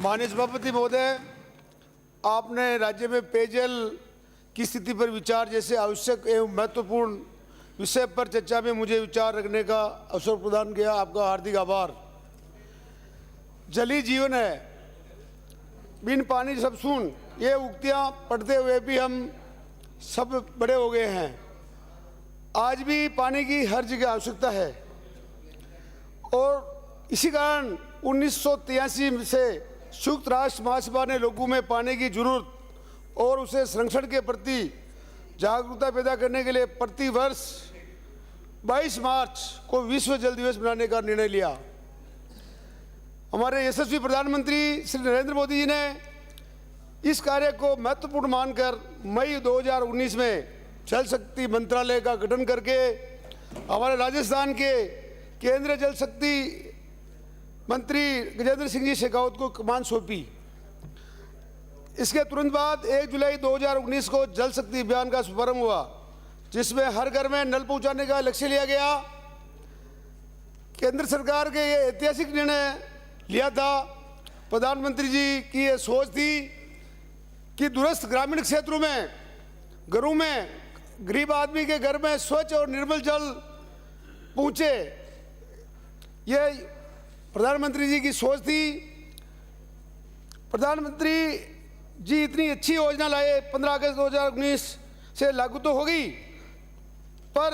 माननीय सभापति महोदय, आपने राज्य में पेयजल की स्थिति पर विचार जैसे आवश्यक एवं महत्वपूर्ण विषय पर चर्चा में मुझे विचार रखने का अवसर प्रदान किया। आपका हार्दिक आभार। जल ही जीवन है, बिन पानी सब सून, ये उक्तियां पढ़ते हुए भी हम सब बड़े हो गए हैं। आज भी पानी की हर जगह आवश्यकता है और इसी कारण 1983 से संयुक्त राष्ट्र महासभा ने लोगों में पानी की जरूरत और उसे संरक्षण के प्रति जागरूकता पैदा करने के लिए प्रति वर्ष 22 मार्च को विश्व जल दिवस मनाने का निर्णय लिया। हमारे यशस्वी प्रधानमंत्री श्री नरेंद्र मोदी जी ने इस कार्य को महत्वपूर्ण मानकर मई 2019 में जल शक्ति मंत्रालय का गठन करके हमारे राजस्थान के केंद्रीय जल शक्ति मंत्री गजेंद्र सिंह जी शेखावत को कमान सौंपी। इसके तुरंत बाद 1 जुलाई 2019 को जल शक्ति अभियान का शुभारंभ हुआ, जिसमें हर घर में नल पहुंचाने का लक्ष्य लिया गया। केंद्र सरकार के ये ऐतिहासिक निर्णय लिया था। प्रधानमंत्री जी की ये सोच थी कि दूरस्थ ग्रामीण क्षेत्रों में घरों में गरीब आदमी के घर में स्वच्छ और निर्मल जल पहुंचे। ये प्रधानमंत्री जी की सोच थी। प्रधानमंत्री जी इतनी अच्छी योजना लाए, 15 अगस्त 2019 से लागू तो हो गई, पर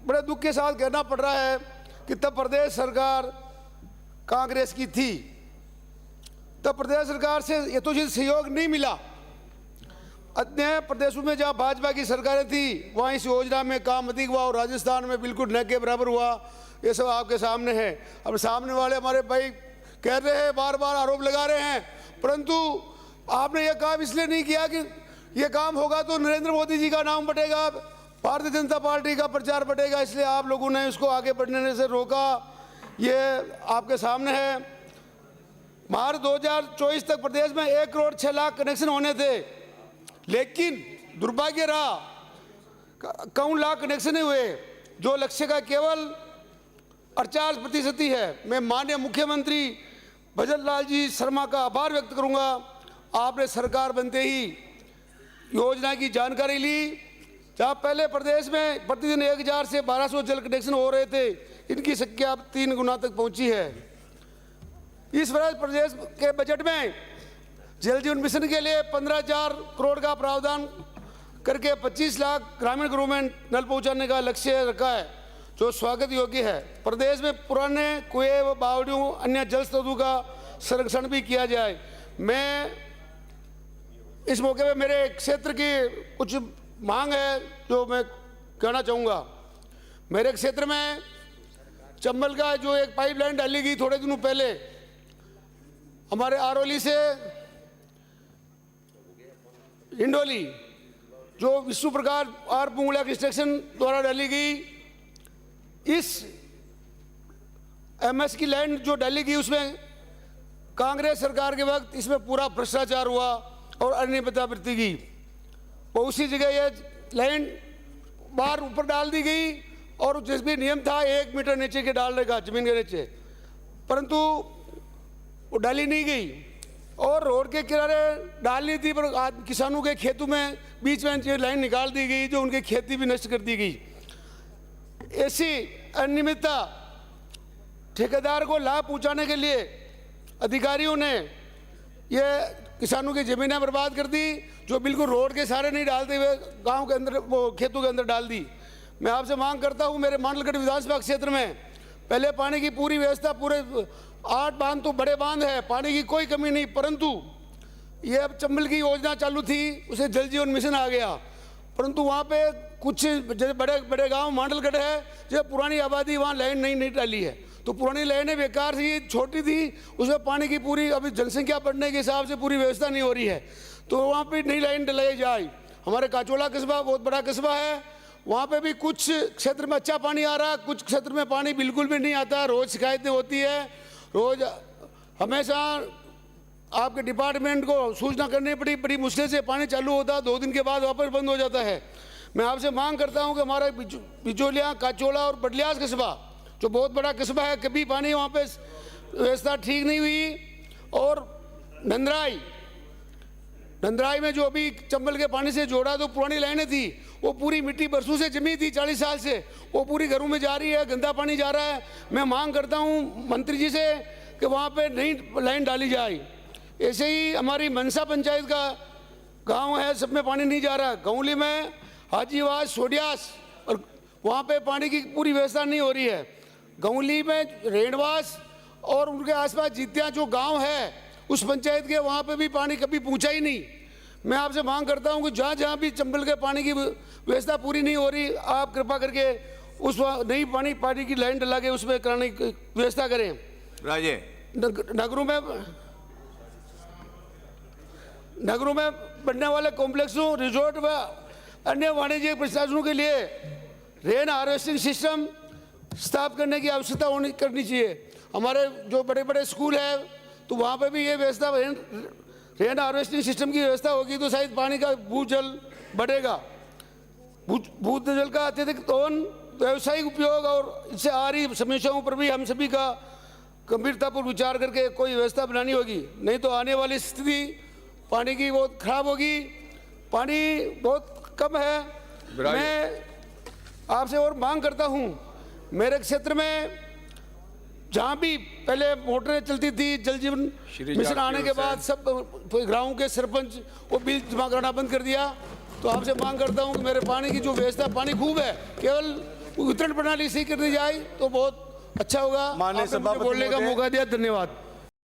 बड़े दुख के साथ कहना पड़ रहा है कि तब प्रदेश सरकार कांग्रेस की थी। तब प्रदेश सरकार से यथोचित सहयोग नहीं मिला। अन्य प्रदेशों में जहाँ भाजपा की सरकारें थी वहाँ इस योजना में काम अधिक हुआ और राजस्थान में बिल्कुल न के बराबर हुआ। ये सब आपके सामने है। अब सामने वाले हमारे भाई कह रहे हैं, बार बार आरोप लगा रहे हैं, परंतु आपने ये काम इसलिए नहीं किया कि ये काम होगा तो नरेंद्र मोदी जी का नाम बटेगा, भारतीय जनता पार्टी का प्रचार बटेगा, इसलिए आप लोगों ने इसको आगे बढ़ने से रोका। ये आपके सामने है। मार्च 2024 तक प्रदेश में 1 करोड़ 6 लाख कनेक्शन होने थे, लेकिन दुर्भाग्य रहा कौन लाख कनेक्शन ही हुए, जो लक्ष्य का केवल 48% ही है। मैं माननीय मुख्यमंत्री भजन लाल जी शर्मा का आभार व्यक्त करूंगा। आपने सरकार बनते ही योजना की जानकारी ली। जहाँ पहले प्रदेश में प्रतिदिन 1000 से 1200 जल कनेक्शन हो रहे थे, इनकी संख्या अब 3 गुना तक पहुंची है। इस वर्ष प्रदेश के बजट में जल जीवन मिशन के लिए 15,000 करोड़ का प्रावधान करके 25 लाख ग्रामीण घरों में नल पहुंचाने का लक्ष्य रखा है, जो स्वागत योग्य है। प्रदेश में पुराने कुएं व बावड़ियों अन्य जल स्रोतों का संरक्षण भी किया जाए। मैं इस मौके पे मेरे क्षेत्र की कुछ मांग है जो मैं कहना चाहूँगा। मेरे क्षेत्र में चंबल का जो एक पाइपलाइन डाली गई थोड़े दिनों पहले हमारे आरोली से हिंडोली, जो विष्णु प्रकार आर पुंगला कंस्ट्रक्शन द्वारा डाली गई, इस एमएस की लैंड जो डाली गई उसमें कांग्रेस सरकार के वक्त इसमें पूरा भ्रष्टाचार हुआ और अनियमितता बरती गई। बहुत सी जगह ये लैंड बाहर ऊपर डाल दी गई और जिस भी नियम था 1 मीटर नीचे के डालने का जमीन के नीचे, परंतु वो डाली नहीं गई और रोड के किनारे डाली थी, पर किसानों के खेतों में बीच में ये लाइन निकाल दी गई जो उनकी खेती भी नष्ट कर दी गई। ऐसी अनियमितता ठेकेदार को लाभ पहुंचाने के लिए अधिकारियों ने ये किसानों की जमीनें बर्बाद कर दी, जो बिल्कुल रोड के सारे नहीं डालते हुए गांव के अंदर वो खेतों के अंदर डाल दी। मैं आपसे मांग करता हूं, मेरे मांडलगढ़ विधानसभा क्षेत्र में पहले पानी की पूरी व्यवस्था, पूरे 8 बांध तो बड़े बांध है, पानी की कोई कमी नहीं, परंतु ये अब चंबल की योजना चालू थी, उसे जल जीवन मिशन आ गया, परंतु वहाँ पे कुछ जैसे बड़े बड़े गांव मांडलगढ़ है, जो पुरानी आबादी वहाँ लाइन नहीं डाली है, तो पुरानी लाइनें बेकार थी, छोटी थी, उसमें पानी की पूरी अभी जनसंख्या बढ़ने के हिसाब से पूरी व्यवस्था नहीं हो रही है, तो वहाँ पे नई लाइन डलाई जाए। हमारे काचोला कस्बा बहुत बड़ा कस्बा है, वहाँ पे भी कुछ क्षेत्र में अच्छा पानी आ रहा है, कुछ क्षेत्र में पानी बिल्कुल भी नहीं आता। रोज़ शिकायतें होती है, रोज़ हमेशा आपके डिपार्टमेंट को सूचना करनी पड़ी, बड़ी मुश्किल से पानी चालू होता है, 2 दिन के बाद वापस बंद हो जाता है। मैं आपसे मांग करता हूं कि हमारा बिचौलिया, काचोला और बडलियास कस्बा जो बहुत बड़ा कस्बा है, कभी पानी वहाँ पे व्यवस्था ठीक नहीं हुई और नंदराई में जो अभी चंबल के पानी से जोड़ा तो पुरानी लाइनें थी, वो पूरी मिट्टी बरसों से जमी थी 40 साल से, वो पूरी घरों में जा रही है, गंदा पानी जा रहा है। मैं मांग करता हूँ मंत्री जी से कि वहाँ पे नई लाइन डाली जाए। ऐसे ही हमारी मनसा पंचायत का गांव है, सब में पानी नहीं जा रहा। गौली में हाजीवास सोडियास और वहाँ पे पानी की पूरी व्यवस्था नहीं हो रही है। गौली में रेणवास और उनके आसपास जितना जो गांव है उस पंचायत के, वहाँ पे भी पानी कभी पहुँचा ही नहीं। मैं आपसे मांग करता हूँ कि जहाँ जहाँ भी चंबल के पानी की व्यवस्था पूरी नहीं हो रही, आप कृपा करके उस नई पानी की लाइन डला के उसमें कराने की व्यवस्था करें। राजे नगरों में बनने वाले कॉम्प्लेक्सों, रिजॉर्ट व अन्य वाणिज्यिक प्रशासनों के लिए रेन हार्वेस्टिंग सिस्टम स्थापित करने की आवश्यकता करनी चाहिए। हमारे जो बड़े बड़े स्कूल है तो वहाँ पे भी ये व्यवस्था, रेन हार्वेस्टिंग सिस्टम की व्यवस्था होगी तो शायद पानी का भूजल बढ़ेगा। भूजल का अत्यधिक दोहन, व्यावसायिक उपयोग और इससे आ रही समस्याओं पर भी हम सभी का गंभीरतापूर्वक विचार करके कोई व्यवस्था बनानी होगी, नहीं तो आने वाली स्थिति पानी की बहुत खराब होगी। पानी बहुत कम है। मैं आपसे और मांग करता हूँ, मेरे क्षेत्र में जहाँ भी पहले मोटरें चलती थी, जल जीवन मिशन आने के बाद सब गाँव के सरपंच वो बिल जमा कराना बंद कर दिया। तो आपसे मांग करता हूँ कि मेरे पानी की जो व्यवस्था, पानी खूब है, केवल वितरण प्रणाली सही कर दी जाए तो बहुत अच्छा होगा। आपने मुझे बोलने का मौका दिया, धन्यवाद।